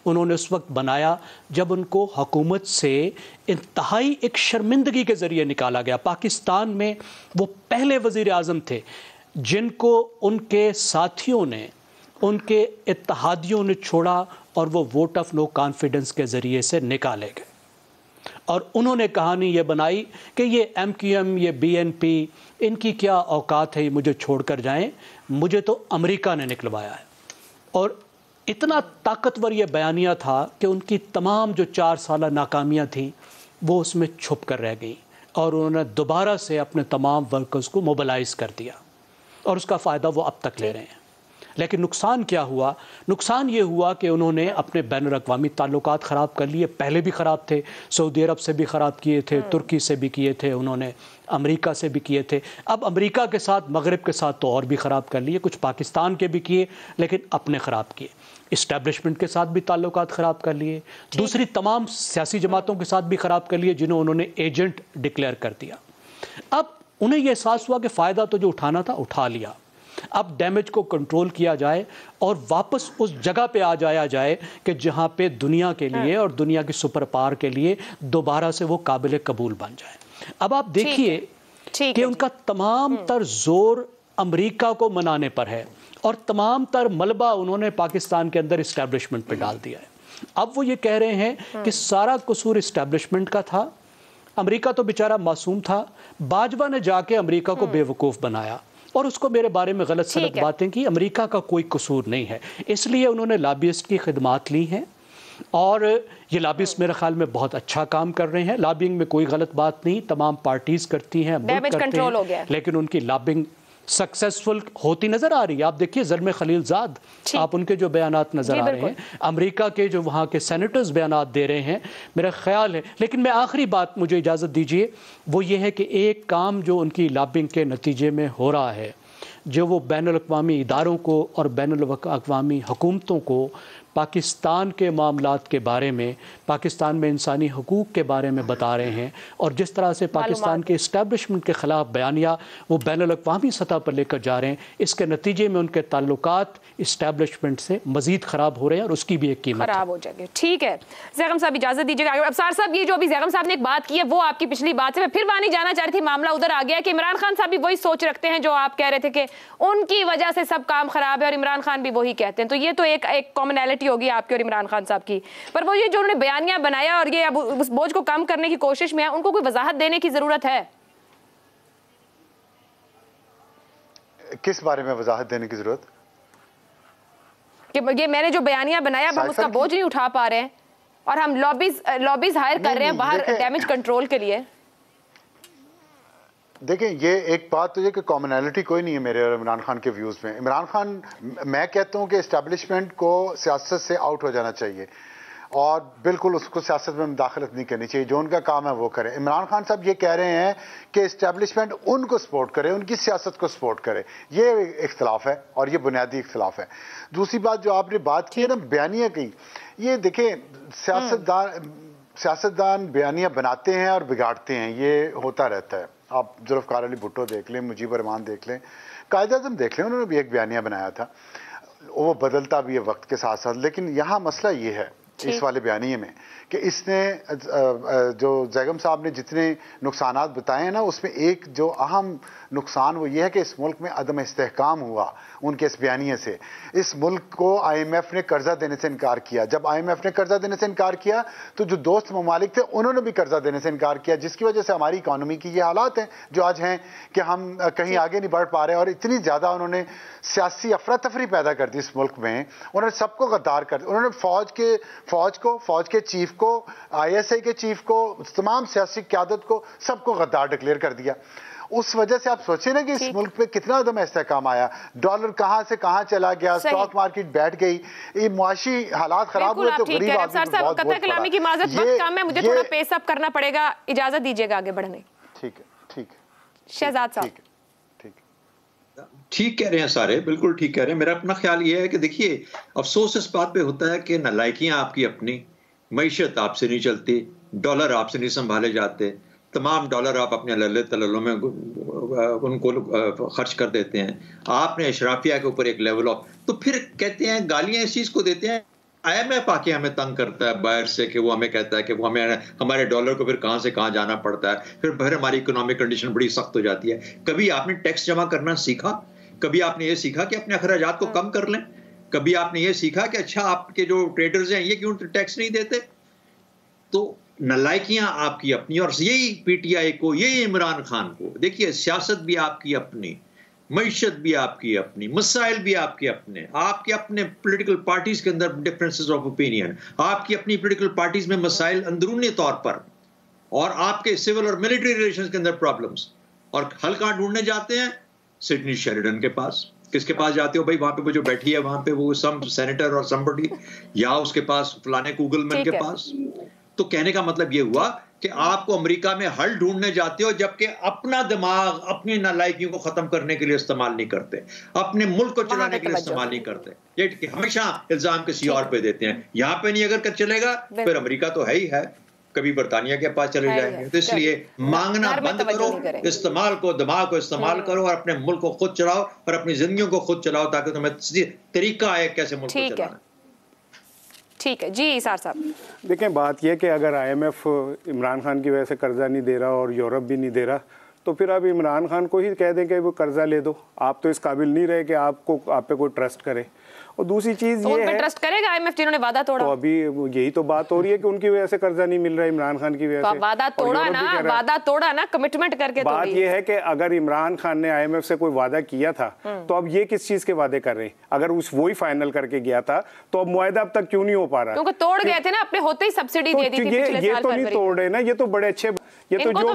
انہوں نے اس وقت بنایا جب ان کو حکومت سے انتہائی ایک شرمندگی کے ذریعے نکالا گیا۔ پاکستان میں وہ پہلے وزیر اعظم تھے جن کو ان کے ساتھیوں نے، ان کے اتحادیوں نے چھوڑا، اور وہ ووٹ آف نو کانفیڈنس کے ذریعے سے نکالے گئے، اور انہوں نے کہانی یہ بنائی کہ یہ ایم کیو ایم، یہ بی این پی، ان کی کیا اوقات ہے مجھے چھوڑ کر جائیں، مجھے تو امریکہ نے نکلوایا ہے۔ اور اتنا طاقتور یہ بیانیہ تھا کہ ان کی تمام جو 4 سالہ ناکامیاں تھیں وہ اس میں چھپ کر رہ گئیں، اور انہوں نے دوبارہ سے اپنے تمام ورکرز کو موبلائز کر دیا، اور اس کا فائدہ وہ اب تک لے رہے ہیں۔ لیکن نقصان کیا ہوا؟ نقصان یہ ہوا کہ انہوں نے اپنے بین الاقوامی تعلقات خراب کر لیے، پہلے بھی خراب تھے، سعودی عرب سے بھی خراب کیے تھے، ترکی سے بھی کیے تھے انہوں نے، امریکہ سے بھی کیے تھے، اب امریکہ کے ساتھ، مغرب کے ساتھ تو اور بھی خراب کر لیے، کچھ پاکستان کے بھی کیے لیکن اپنے خراب کیے، اسٹیبلشمنٹ کے ساتھ بھی تعلقات خراب کر لیے، دوسری تمام سیاسی جماعتوں کے ساتھ بھی خراب کر لیے جنہوں انہوں نے ایجنٹ ڈکلیئر کر دیا۔ اب انہیں یہ احساس ہوا کہ فائدہ تو جو اٹھانا تھا اٹھا لیا، اب ڈیمیج کو کنٹرول کیا جائے اور واپس اس جگہ پہ آ جایا جائے کہ جہاں پہ دنیا کے لیے اور دنیا کی سپر پاور کے لیے دوبارہ سے وہ قابل قبول بن جائے۔ اب آپ دیکھیے کہ ان کا تمام تر زور امریکہ کو منانے پر ہے، اور تمام تر ملبہ انہوں نے پاکستان کے اندر اسٹیبلشمنٹ پہ ڈال دیا ہے۔ اب وہ یہ کہہ رہے ہیں کہ سارا قصور اسٹیبلشمنٹ کا تھا، امریکہ تو بیچارہ معصوم تھا، باجوہ نے جا کے امریکہ کو بے وقوف بنایا اور اس کو میرے بارے میں غلط سلط باتیں کی۔ امریکہ کا کوئی قصور نہیں ہے، اس لیے انہوں نے لابیسٹ کی خدمات لی ہیں، اور یہ لابیسٹ میرے خیال میں بہت اچھا کام کر رہے ہیں۔ لابنگ میں کوئی غلط بات نہیں، تمام پارٹیز کرتی ہیں، ملک کرتے ہیں، لیکن ان کی لابنگ سکسیسفل ہوتی نظر آ رہی ہے۔ آپ دیکھیے زلمے خلیل زاد، آپ ان کے جو بیانات نظر آ رہے ہیں، امریکہ کے جو وہاں کے سینیٹرز بیانات دے رہے ہیں، میرا خیال ہے۔ لیکن میں آخری بات مجھے اجازت دیجیے، وہ یہ ہے کہ ایک کام جو ان کی لابنگ کے نتیجے میں ہو رہا ہے، جو وہ بین الاقوامی اداروں کو اور بین الاقوامی حکومتوں کو پاکستان کے معاملات کے بارے میں، پاکستان میں انسانی حقوق کے بارے میں بتا رہے ہیں، اور جس طرح سے پاکستان کے اسٹیبلشمنٹ کے خلاف بیانیہ وہ بین الاقوامی سطح پر لے کر جا رہے ہیں، اس کے نتیجے میں ان کے تعلقات اسٹیبلشمنٹ سے مزید خراب ہو رہے ہیں، اور اس کی بھی ایک قیمت خراب ہو جائے گی. ٹھیک ہے زیغم صاحب اجازت دیجیے گا. ابصار صاحب یہ جو ابھی زیغم صاحب نے ایک بات کی ہے وہ آپ کی پچھلی بات سے میں پھر وہاں نہیں جانا چاہ رہی تھی، معاملہ ادھر آ گیا کہ عمران خان صاحب بھی وہی سوچ رکھتے ہیں جو آپ کہہ رہے تھے کہ ان کی وجہ سے سب کام خراب ہے، اور عمران خان بھی وہی کہتے ہیں. تو یہ تو ایک کامنالٹی ہوگی آپ کی اور عمران خان صاحب کی. پر وہ یہ جو انہوں نے بیانیہ بنایا اور یہ اب اس بوجھ کو کم کرنے کی کوشش میں ہے، ان کو کوئی وضاحت دینے کی ضرورت ہے؟ کس بارے میں وضاحت دینے کی ضرورت؟ کہ یہ میں نے جو بیانیہ بنایا اب ہم اس کا بوجھ نہیں اٹھا پا رہے ہیں، اور ہم لابیز ہائر کر رہے ہیں باہر ڈیمیج کنٹرول کے لیے. دیکھیں یہ ایک بات تو یہ کہ کامنالٹی کوئی نہیں ہے میرے اور عمران خان کے ویوز میں. عمران خان، میں کہتا ہوں کہ اسٹیبلشمنٹ کو سیاست سے آؤٹ ہو جانا چاہیے اور بالکل اس کو سیاست میں مداخلت نہیں کرنی چاہیے، جو ان کا کام ہے وہ کرے. عمران خان صاحب یہ کہہ رہے ہیں کہ اسٹیبلشمنٹ ان کو سپورٹ کرے، ان کی سیاست کو سپورٹ کرے. یہ اختلاف ہے اور یہ بنیادی اختلاف ہے. دوسری بات جو آپ نے بات کی ہے نا بیانیہ کی، یہ دیکھیں سیاستدان بیانیہ بناتے ہیں اور بگاڑتے ہیں، یہ ہوتا رہتا ہے. آپ ذوالفقار علی بھٹو دیکھ لیں، مجیب الرحمان دیکھ لیں، قائد اعظم دیکھ لیں، انہوں نے بھی ایک بیانیہ بنایا تھا، وہ بدلتا بھی ہے وقت کے ساتھ ساتھ. لیکن یہاں مسئلہ یہ ہے اس والے بیانیے میں کہ اس نے جو زیغم صاحب نے جتنے نقصانات بتائے ہیں نا، اس میں ایک جو اہم نقصان وہ یہ ہے کہ اس ملک میں عدم استحکام ہوا ان کے اس بیانیے سے. اس ملک کو آئی ایم ایف نے قرضہ دینے سے انکار کیا. جب آئی ایم ایف نے قرضہ دینے سے انکار کیا تو جو دوست ممالک تھے انہوں نے بھی قرضہ دینے سے انکار کیا، جس کی وجہ سے ہماری اکانومی کی یہ حالات ہیں جو آج ہیں کہ ہم کہیں آگے نہیں بڑھ پا رہے. اور اتنی زیادہ انہوں نے سیاسی افراتفری پیدا کر دی اس ملک میں، انہوں نے سب کو غدار کر دیا. انہوں نے فوج کے چیف کو، آئی ایس آئی کے چیف کو، تمام سیاسی قیادت کو، سب کو غدار ڈکلیئر کر دیا. اس وجہ سے آپ سوچیں نا کہ اس ملک پہ کتنا عدم استحکام آیا، ڈالر کہاں سے کہاں چلا گیا، اسٹاک مارکیٹ بیٹھ گئی، یہ معاشی حالات خراب ہوئے تو غریب آدمی کو بہت بہت کلامی کی معذرت، وقت کم ہے، مجھے تھوڑا پیس اپ کرنا پڑے گا، اجازت دیجیے گا آگے بڑھنے. ٹھیک ہے ٹھیک ہے شہزاد صاحب. ٹھیک کہہ رہے ہیں سارے، بالکل ٹھیک کہہ رہے ہیں. میرا اپنا خیال یہ ہے کہ دیکھیے افسوس اس بات پہ ہوتا ہے کہ نالائکیاں آپ کی اپنی، معیشت آپ سے نہیں چلتی، ڈالر آپ سے نہیں سنبھالے جاتے، تمام ڈالر آپ اپنے للے تللوں میں ان کو خرچ کر دیتے ہیں. آپ نے اشرافیہ کے اوپر ایک لیول آف، تو پھر کہتے ہیں گالیاں اس چیز کو دیتے ہیں. آئی ایم ایف آ کے ہمیں تنگ کرتا ہے باہر سے کہ وہ ہمیں کہتا ہے کہ وہ ہمارے ڈالر کو پھر کہاں سے کہاں جانا پڑتا ہے، پھر ہماری اکنامک کنڈیشن بڑی سخت ہو جاتی ہے. کبھی آپ نے ٹیکس جمع کرنا سیکھا؟ کبھی آپ نے یہ سیکھا کہ اپنے اخراجات کو کم کر لیں؟ کبھی آپ نے یہ سیکھا کہ اچھا آپ کے جو ٹریڈرز ہیں یہ کیوں ٹیکس نہیں دیتے؟ تو نالائکیاں آپ کی اپنی، اور یہی پی ٹی آئی کو، یہی عمران خان کو. دیکھیے سیاست بھی آپ کی اپنی، معیشت بھی آپ کی اپنی، مسائل بھی آپ کے اپنے، آپ کے اپنے پولیٹیکل پارٹیز کے اندر ڈفرینسز آف اوپینین، آپ کی اپنی پولیٹیکل پارٹیز میں مسائل اندرونی طور پر، اور آپ کے سول اور ملٹری ریلیشنز کے اندر پرابلمز. اور حل کہاں ڈھونڈنے جاتے ہیں؟ سڈنی شیریڈن کے پاس. کس کے پاس جاتے ہو بھائی؟ وہاں پہ وہ جو بیٹھی ہے وہاں پہ وہ سم سینیٹر اور سمبڈی، یا اس کے پاس فلانے گوگل مین کے پاس. تو کہنے کا مطلب یہ ہوا کہ آپ کو امریکہ میں حل ڈھونڈنے جاتے ہو، جبکہ اپنا دماغ اپنی نالائکیوں کو ختم کرنے کے لیے استعمال نہیں کرتے، اپنے ملک کو چلانے کے لیے استعمال نہیں کرتے. یہ ہمیشہ الزام کسی اور پہ دیتے ہیں. یہاں پہ نہیں اگر چلے گا پھر امریکہ تو ہے ہی ہے، کبھی برطانیہ کے پاس چلے جائیں گے. تو اس لیے مانگنا بند کرو، استعمال کو، دماغ کو استعمال کرو، اور اپنے ملک کو خود چلاؤ اور اپنی زندگیوں کو خود چلاؤ، تاکہ تمہیں طریقہ آئے کیسے ملک کو چلانا. ٹھیک ہے جی اثار صاحب. دیکھیں بات یہ کہ اگر I M F Imran Khan کی وجہ سے قرضہ نہیں دے رہا اور یورپ بھی نہیں دے رہا، تو پھر آپ عمران خان کو ہی کہہ دیں کہ وہ قرضہ لے دو. آپ تو اس قابل نہیں رہے کہ آپ پہ کوئی ٹرسٹ کرے. اور دوسری چیز یہ ہے ٹرسٹ کرے گا آئی ایم ایف جنہوں نے وعدہ توڑا. تو ابھی یہی تو بات ہو رہی ہے کہ ان کی وجہ سے قرضہ نہیں مل رہا عمران خان کی وجہ سے. وعدہ توڑا نا، کمٹمنٹ کر کے. بات یہ ہے کہ اگر عمران خان نے آئی ایم ایف سے کوئی وعدہ کیا تھا تو اب یہ کس چیز کے وعدے کر رہے ہیں؟ اگر وہی فائنل کر کے گیا تھا تو اب معاہدہ اب تک کیوں نہیں ہو پا رہا؟ کیونکہ توڑ گئے تھے نا، اپنے ہوتے ہی سبسڈی دے دی تھی پچھلے سال. یہ تو نہیں توڑ رہے نا، یہ تو بڑے اچھے، یہ تو جو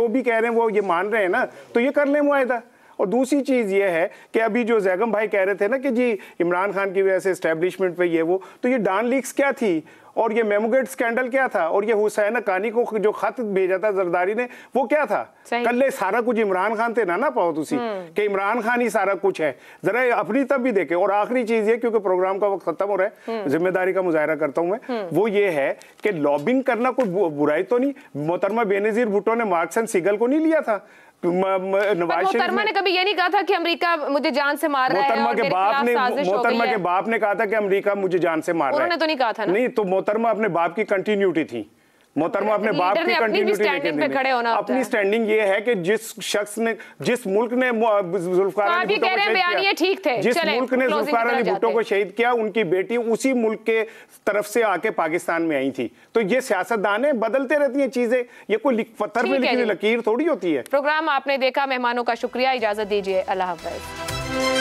بھی کہہ رہے ہیں وہ یہ مان رہے ہیں نا، تو یہ کر لیں معاہدہ. اور دوسری چیز یہ ہے کہ ابھی جو زیگم بھائی کہہ رہے تھے نا کہ جی عمران خان کی وجہ سے اسٹیبلشمنٹ پہ یہ وہ، تو یہ ڈان لیکس کیا تھی اور یہ میمو گیٹ سکینڈل کیا تھا اور یہ حسین حقانی کو جو خط بھیجا تھا زرداری نے وہ کیا تھا؟ کلے سارا کچھ عمران خان تھے نا پاؤ تسی کہ عمران خان ہی سارا کچھ ہے، ذرا اپنی تب بھی دیکھیں۔ اور آخری چیز یہ، کیونکہ پروگرام کا وقت ختم ہو رہا ہے، ذمہ داری کا مظاہرہ کرتا ہوں میں، وہ یہ ہے کہ لابنگ کرنا کوئی برائی تو نہیں۔ محترمہ بینظیر بھٹو نے مارکس اینڈ سیگل کو نہیں لیا تھا، محترمہ نے کبھی یہ نہیں کہا تھا کہ امریکہ مجھے جان سے مار رہا ہے اور میرے خلاف سازش ہو گئی ہے؟ محترمہ کے باپ نے کہا تھا کہ امریکہ مجھے جان سے مار رہا ہے، انہوں نے تو نہیں کہا تھا نا؟ نہیں، تو محترمہ اپنے باپ کی کنٹینیوٹی تھی، محترمہ اپنے باپ کی کنٹینیوٹی اپنی سٹینڈنگ یہ ہے کہ جس شخص نے، جس ملک نے ذوالفقار علی بھٹو کو شہید کیا، ان کی بیٹی اسی ملک کے طرف سے آ کے پاکستان میں آئی تھی۔ تو یہ سیاستدان ہیں، بدلتے رہتی ہیں چیزیں، یہ کوئی پتھر میں لکھی لکیر تھوڑی ہوتی ہے۔ پروگرام آپ نے دیکھا، مہمانوں کا شکریہ، اجازت دیجیے، اللہ حافظ۔